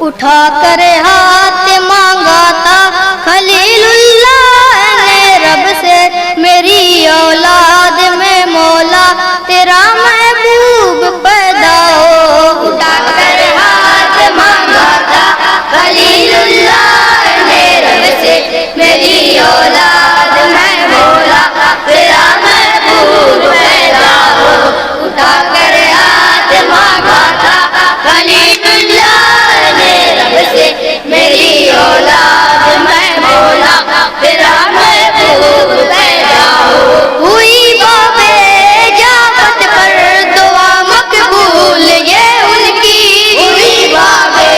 उठा कर हाथ मांगा था खलीलुल्लाह ने रब से, मेरी औलाद में मौला तेरा महबूब पैदा हो। उठा कर हाथ मांगा था खलीलुल्लाह ने रब से, मेरी औलाद में मौला तेरा महबूब पैदा हो। उठा कर हाथ मांगा था खलीलुल्लाह ने रब से, मेरी औलाद में मौला तेरा महबूब पैदा हो। हुई बाबे जावत पर दुआ मकबूल ये उनकी, हुई बाबे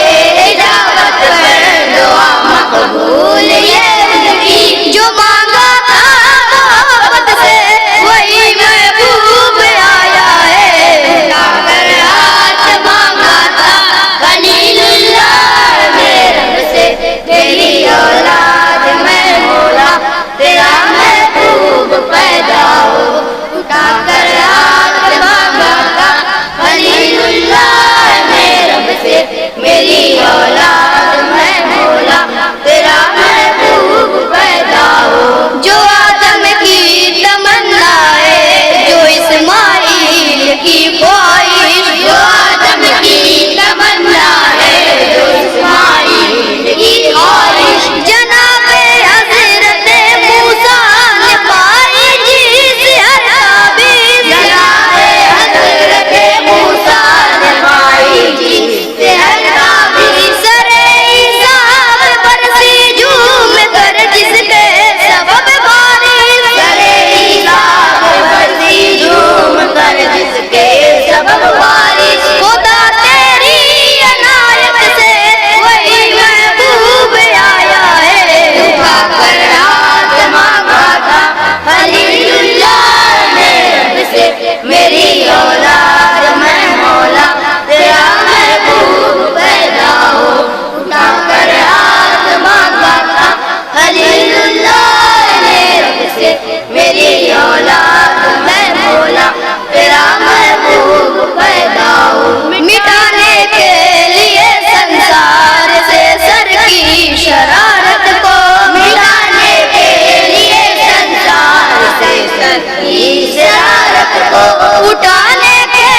जावत पर दुआ मकबूल ये उनकी, जो मांगा था मोहब्बत से वही महबूब आया है। उठा कर हाथ मांगा था खलीलुल्लाह ने रब से, मेरी औलाद में मौला तेरा महबूब पैदा हो। उठा कर हाथ मांगा था खलीलुल्लाह ने रब से, मेरी औलाद में मौला तेरा महबूब पैदा हो। जो आदम की तमन्ना है, जो इस्माइल की ख्वाहिश, जो आदम की तमन्ना है, जो इस्माइल की ख्वाहिश, जनाबे हज़रत मूसा ने पाई जिस हर काबिल, जनाबे हज़रत मूसा ने पाई जिससे हर काबिल, सरे हिसाब बरसी झूम कर जिसके सबब बारिश, सरे हिसाब बरसी झूम कर जिसके सबब बारिश, खुदा तेरी अनायत से वही महबूब आया है। उठा कर हाथ मांगा था खलीलुल्लाह ने रब से, मेरी औलाद में मौला तेरा महबूब पैदा हो। उठा कर हाथ मांगा था खलीलुल्लाह ने रब से, मेरी औलाद में मौला तेरा महबूब पैदा हो। मिटाने के लिए संसार से सर की शरारत को, मिटाने के लिए संसार से सर की शरारत को, उठाने के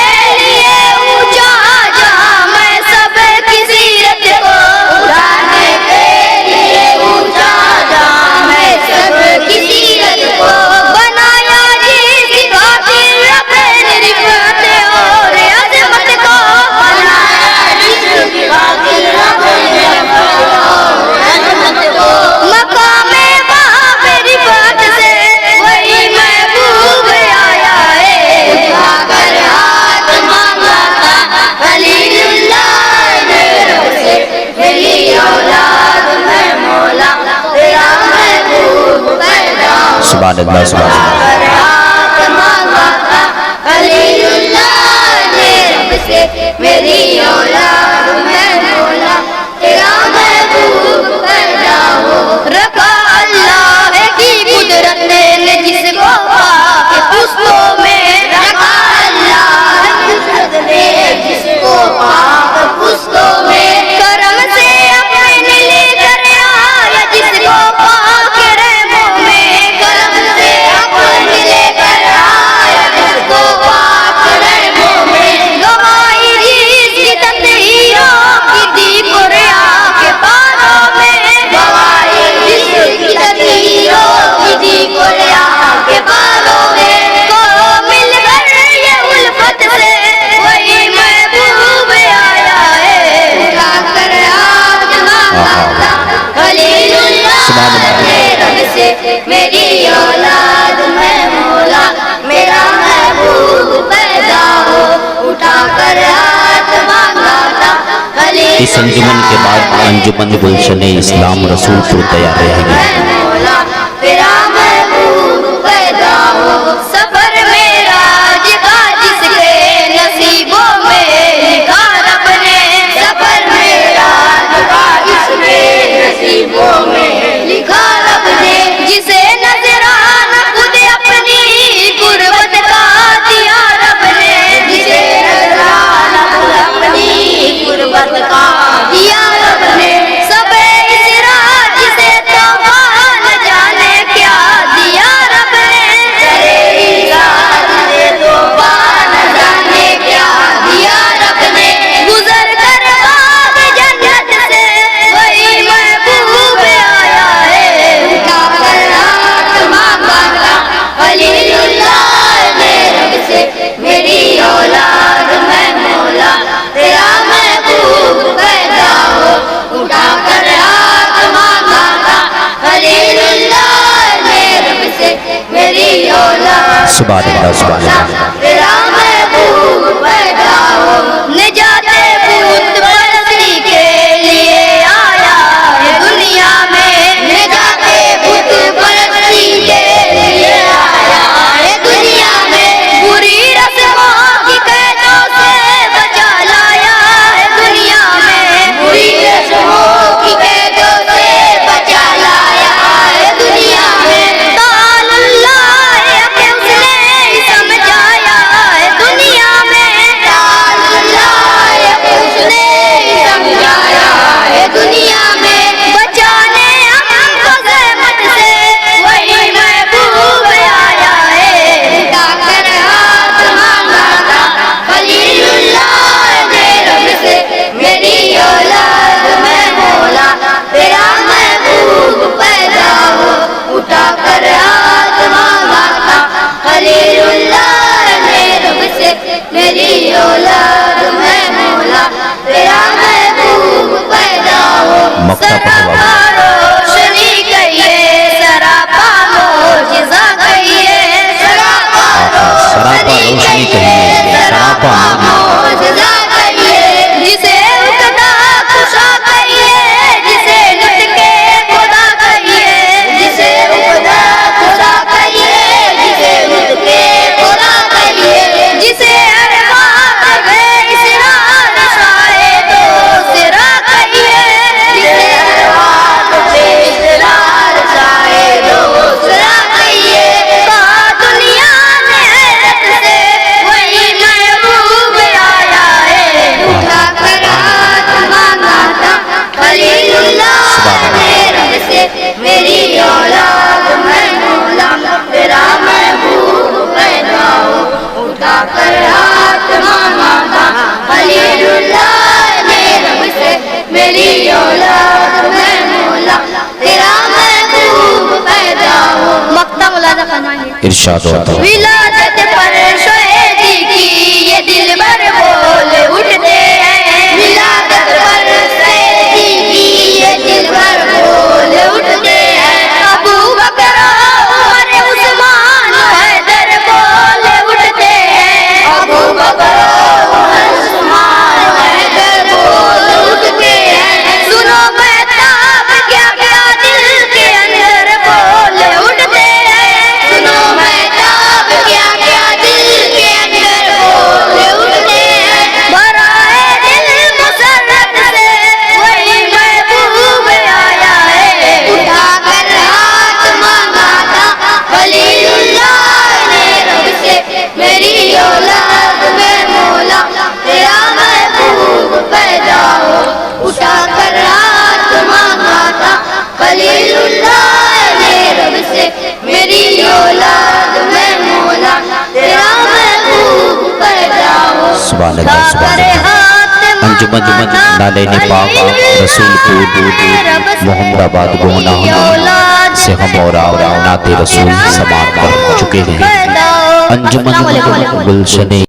लिए ऊंचा जाम सब की सीरत को, उठाने के लिए ऊंचा जाम सब की सीरत को, बनाया जिस खातिर अपने रिफत और अजमत को, बनाया जिसकी खातिर अपने और अजमत को, मकामे बाब रिफत से वही महबूब आया है। उठा कर हाथ मांगा था खलीलुल्लाह ने रब से, मेरी औलाद में मौला तेरा महबूब पैदा हो। सुभान अल्लाह, सुभान अल्लाह। कर हाथ मांगा था खलीलुल्लाह ने रब से, मेरी औलाद में मौला तेरा महबूब पैदा हो। रखा अल्लाह की कुदरत ने जिसको पाक पुस्तों में, रखा अल्लाह कुदरत ने जिसको पाक पुस्तों में, करम से अपने लेकर आया जिसको पाक रहमों में, करम से अपने लेकर आया जिसको पाक रहमों में, गवाही जिसकी तकदीरों की दी कुरान के पारों में, गवाही जिसकी तकदीरों की दी कुरान के बालों में, को मिलकर ये उल्फत से वही महबूब आया है। उठा कर हाथ मांगा था खलीलुल्लाह ने रब से, मेरी औलाद में मौला मेरा महबूब पैदा हो। उठा कर हाथ मांगा था इस अंजुमन के बाद अंजुमन गुलशन इस्लाम रसूलपुर तैयार रहेगी। मौला तेरा महबूब पैदा हो। सफर मेराज का जिसके नसीबों में लिखा रब ने, सफर मेराज का जिसके नसीबों में लिखा रब ने, जिसे नजराना खुद अपनी गुर्बत का दिया रब ने, जिसे नजराना खुद अपनी गुर्बत का दिया सुभान अल्लाह सुभान अल्लाह। तेरा महबूब पैदा हो। निजाते भूत परस्ती के लिए आया है दुनिया में। निजाते भूत परस्ती के लिए आया है दुनिया में। बुरी रस्मों की कैदों से बचा लाया है दुनिया में। बुरी रस्मों की कैदों से बचा लाया है दुनिया में। ताल्लुल्लाह के उसने समझाया है दुनिया में। ताल्लुल्लाह के उसने समझाया है दुनिया में। बचाने हमको ज़हमत से वही महबूब आया है। उठाकर हाथ मांगा था खलीलुल्लाह ने रब से, मेरी औलाद में मौला तेरा महबूब पैदा हो। उठाकर हाथ मांगा था खलीलुल्लाह ने रब से, मेरी औलाद में मौला तेरा महबूब पैदा हो। मक्ता पढ़ो बाबा। सरापा रोशनी कहिए, सरापा मोजिज़ा कहिए। सरापा रोशनी कहिए, सरापा मोजिज़ा कहिए। जिसे उकदा खुशा कहिए, जिसे लुटके खुदा कहिए। जिसे उकदा खुदा कहिए, जिसे लुटके खुदा कहिए। जिसे अरबाब बेइसरार शाए दो सिरा कहिए। जिसे अरबाब बेइसरार शाए दो सिरा कहिए। कहा दुनिया ने हैरत से वही महबूब आया है। उठाकर हाथ मांगा था खलीलुल्लाह ने रब से, मेरी औलाद में मौला तेरा महबूब पैदा हो। उठाकर हाथ मांगा था खलीलुल्लाह ने रब से, मेरी औलाद में मौला तेरा महबूब पैदा हो। मक्ता मुलाजा फरमाइए। इरशाद होता है। विलादत पर शोएदी की ये दिलबर बोल उठते हैं। विलादत पर शोएदी की ये दिलबर बोल उठते हैं। अबू बकर उमर उस्मान हैदर बोल उठते हैं। अबू बकर उमर उस्मान हैदर बोल उठते हैं। सुनो महताब क्या क्या दिल के अंदर बोल उठते हैं। सुनो महताब क्या क्या दिल के अंदर बोल उठते हैं। बराए दिल मुसर्रत से वही महबूब आया है। उठाकर हाथ मांगा था खलीलुल्लाह ने रब से, मेरी औलाद में मौला तेरा महबूब पैदा हो। उठाकर हाथ मांगा था खलीलुल्लाह ने रब से, मेरी औलाद में मौला तेरा महबूब पैदा हो। सुभान अल्लाह सुभान अल्लाह। अंजुमन नालेनी पाक रसूलपुर मोहम्मदाबाद गोना से हम और नाते रसूल समाप्त कर चुके हैं। अंजुमन गुलशन